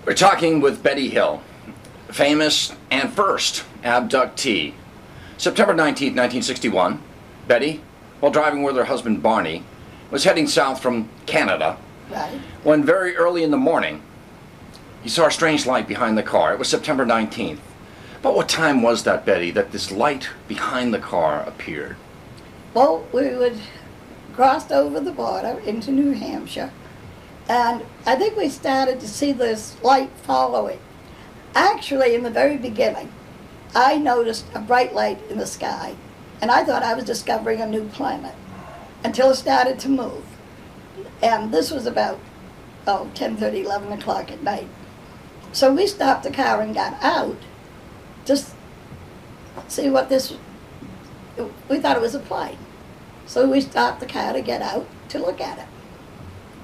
We're talking with Betty Hill, famous and first abductee. September 19th, 1961, Betty, while driving with her husband Barney, was heading south from Canada. Right. When very early in the morning, he saw a strange light behind the car. It was September 19th. But what time was that, Betty, that this light behind the car appeared? Well, we had crossed over the border into New Hampshire, and I think we started to see this light following. Actually, in the very beginning, I noticed a bright light in the sky, and I thought I was discovering a new planet until it started to move. And this was about 10:30, 11 o'clock at night. So we stopped the car and got out to see what this, we thought it was a plane. So we stopped the car to get out to look at it.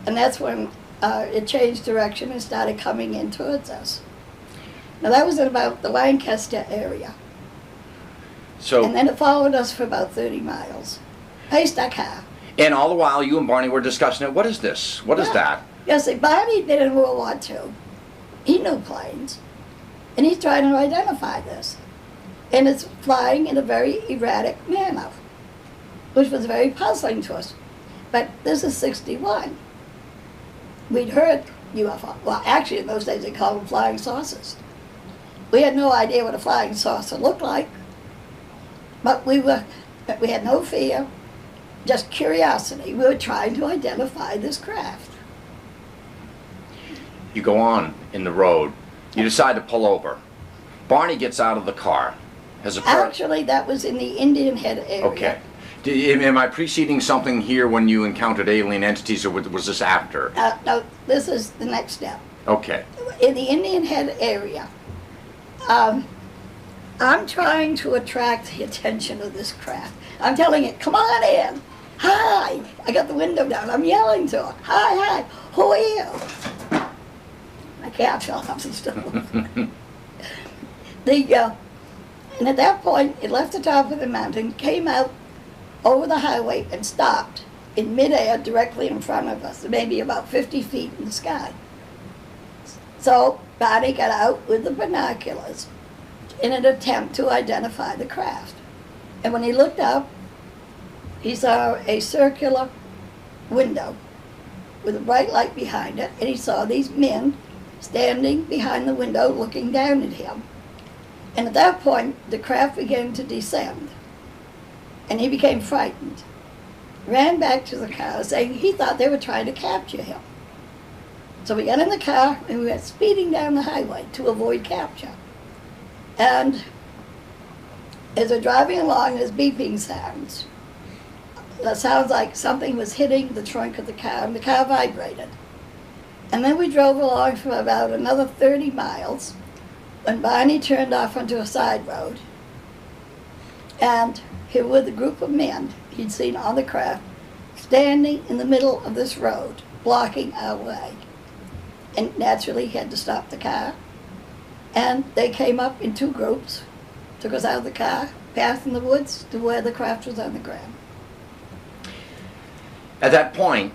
And that's when it changed direction and started coming in towards us. Now that was in about the Lancaster area. So, And then it followed us for about 30 miles. Paced our car. and all the while you and Barney were discussing it. What is this? What is that? Yes, see, Barney did in World War II. He knew planes. And he's trying to identify this. And it's flying in a very erratic manner, which was very puzzling to us. But this is 61. We'd heard UFO. Well, actually, in those days, they called them flying saucers. We had no idea what a flying saucer looked like. But we had no fear, just curiosity. We were trying to identify this craft. You go on in the road. You decide to pull over. Barney gets out of the car. Actually, that was in the Indian Head area. Okay. Am I preceding something here when you encountered alien entities, or was this after? No, this is the next step. Okay. In the Indian Head area, I'm trying to attract the attention of this craft. I'm telling it, come on in. Hi. I got the window down. I'm yelling to her. Hi. Who are you? My cat fell off the stove. And at that point, it left the top of the mountain, came out over the highway, and stopped in midair directly in front of us, maybe about 50 feet in the sky. So Barney got out with the binoculars in an attempt to identify the craft. And when he looked up, he saw a circular window with a bright light behind it, and he saw these men standing behind the window looking down at him. And at that point, the craft began to descend, and he became frightened. Ran back to the car, saying he thought they were trying to capture him. So we got in the car, and we went speeding down the highway to avoid capture. And as we're driving along, there's beeping sounds. That sounds like something was hitting the trunk of the car, and the car vibrated. And then we drove along for about another 30 miles, when Barney turned off onto a side road, and here were the group of men he'd seen on the craft standing in the middle of this road, blocking our way. And naturally, he had to stop the car. And they came up in two groups, took us out of the car, passed in the woods to where the craft was on the ground. At that point,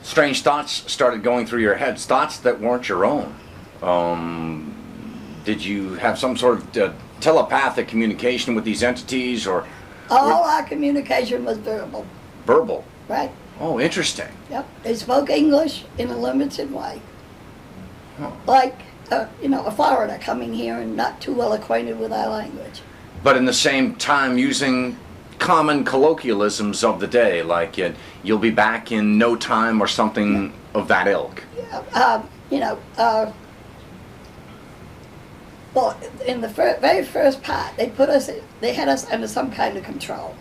strange thoughts started going through your head, thoughts that weren't your own. Did you have some sort of telepathic communication with these entities, or? All our communication was verbal. Verbal? Right. Oh, interesting. Yep. They spoke English in a limited way. Huh. Like, a foreigner coming here and not too well acquainted with our language. But in the same time using common colloquialisms of the day, like you'll be back in no time, or something of that ilk. Yeah. Well, in the very first part, they had us under some kind of control.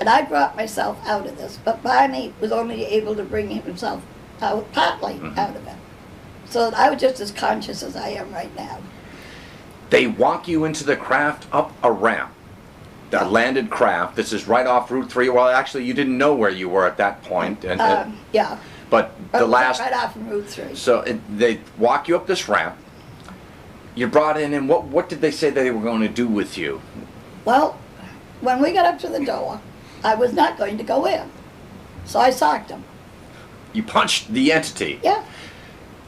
And I brought myself out of this, but Barney was only able to bring himself out, partly out of it. So I was just as conscious as I am right now. They walk you into the craft up a ramp, the landed craft. This is right off Route 3. Well, actually, you didn't know where you were at that point. And, yeah. But the last... Right off from Route 3. So they walk you up this ramp. You're brought in, and what did they say they were going to do with you? Well, when we got up to the door, I was not going to go in. So I socked him. You punched the entity. Yeah.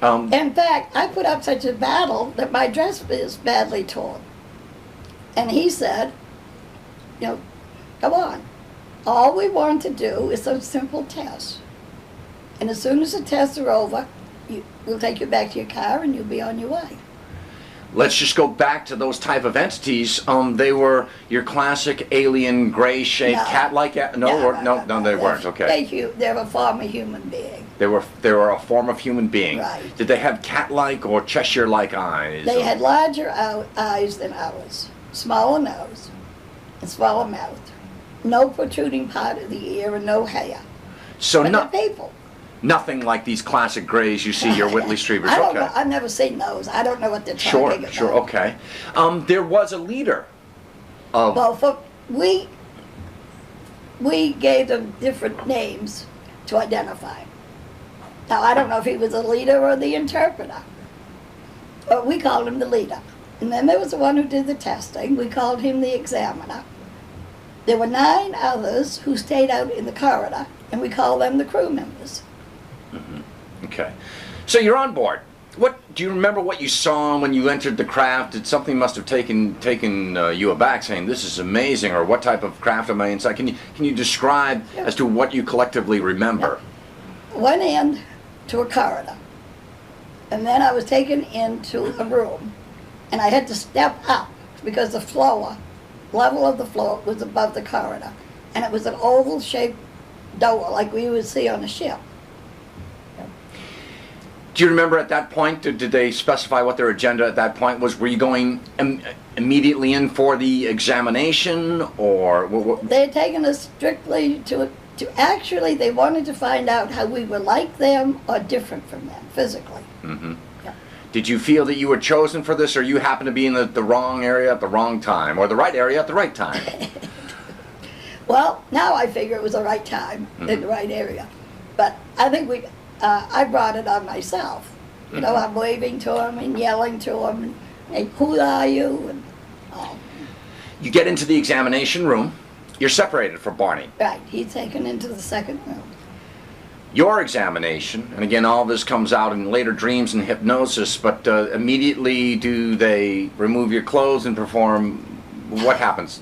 In fact, I put up such a battle that my dress is badly torn. And he said, you know, come on. All we want to do is some simple tests. And as soon as the tests are over, we'll take you back to your car and you'll be on your way. Let's just go back to those type of entities. They were your classic alien, gray-shaped, No. cat-like. No, they weren't. Okay. They're a form of human being. They were a form of human being. Right. Did they have cat-like or Cheshire-like eyes? They had larger eyes than ours, smaller nose, and smaller mouth. No protruding part of the ear and no hair. So But not they're people. nothing like these classic grays you see your Whitley Strieber's. I don't Okay. know. I've never seen those. I don't know what they're talking about. Sure. Okay. There was a leader of. Well, we gave them different names to identify him. Now, I don't know if he was the leader or the interpreter, but we called him the leader. And then there was the one who did the testing. We called him the examiner. There were 9 others who stayed out in the corridor, and we called them the crew members. Okay. So you're on board. What do you remember? What you saw when you entered the craft? Did something must have taken you aback, saying this is amazing, or what type of craft am I inside? Can you describe as to what you collectively remember? Went in to a corridor, and then I was taken into a room, and I had to step up because the level of the floor was above the corridor, and it was an oval-shaped door like we would see on a ship. Do you remember at that point? Did they specify what their agenda at that point was? Were you going immediately in for the examination, or what? They had taken us strictly to actually, they wanted to find out how we were like them or different from them physically. Mm-hmm. Yeah. Did you feel that you were chosen for this, or you happened to be in the wrong area at the wrong time, or the right area at the right time? Well, now I figure it was the right time in the right area. But I think I brought it on myself. You know, I'm waving to him and yelling to him, and hey, who are you? And, You get into the examination room. You're separated from Barney. right, he's taken into the second room. Your examination, and again, all this comes out in later dreams and hypnosis, but immediately do they remove your clothes and perform, what happens?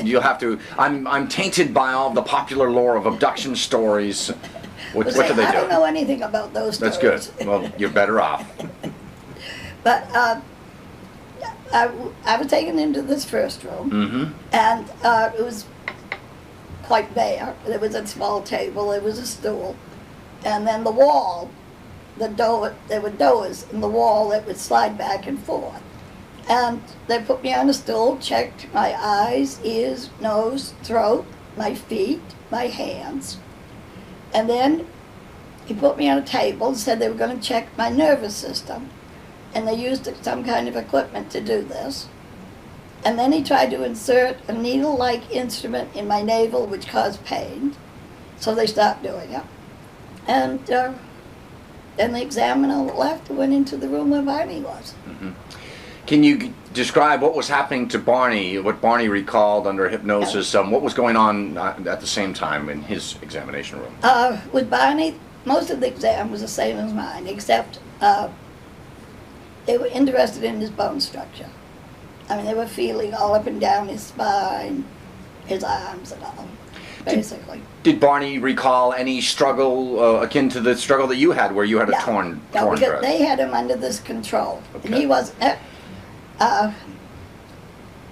You'll have to, I'm tainted by all the popular lore of abduction stories. What do they do? I don't know anything about those stories. That's good. Well, you're better off. But I was taken into this first room, and it was quite bare. There was a small table, there was a stool, and then the wall, there were doors in the wall that would slide back and forth. And they put me on a stool, checked my eyes, ears, nose, throat, my feet, my hands. And then he put me on a table and said they were going to check my nervous system. And they used some kind of equipment to do this. And then he tried to insert a needle-like instrument in my navel, which caused pain. So they stopped doing it. And then the examiner left and went into the room where Barney was. Can you describe what was happening to Barney, what Barney recalled under hypnosis, what was going on at the same time in his examination room? With Barney, most of the exam was the same as mine, except they were interested in his bone structure. I mean, they were feeling all up and down his spine, his arms and all, basically. Did Barney recall any struggle akin to the struggle that you had, where you had a torn because dress? they had him under this control. Okay. And he was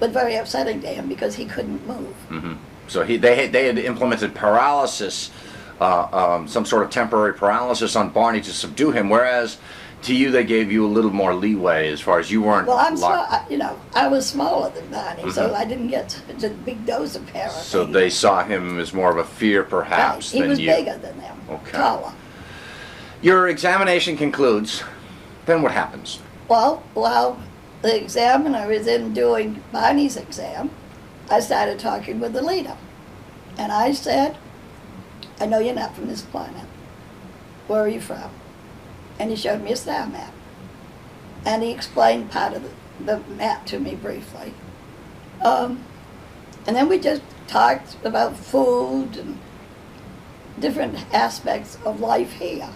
very upsetting to him because he couldn't move. So they had implemented paralysis, some sort of temporary paralysis on Barney to subdue him, whereas to you they gave you a little more leeway as far as you weren't. Well, I was smaller than Barney, so I didn't get such a big dose of paralysis. So they saw him as more of a fear, perhaps, He than was you. bigger than them, taller. Your examination concludes. Then what happens? Well, while the examiner is in doing Barney's exam, I started talking with the leader. And I said, I know you're not from this planet. Where are you from? And he showed me a star map. And he explained part of the map to me briefly. And then we just talked about food and different aspects of life here.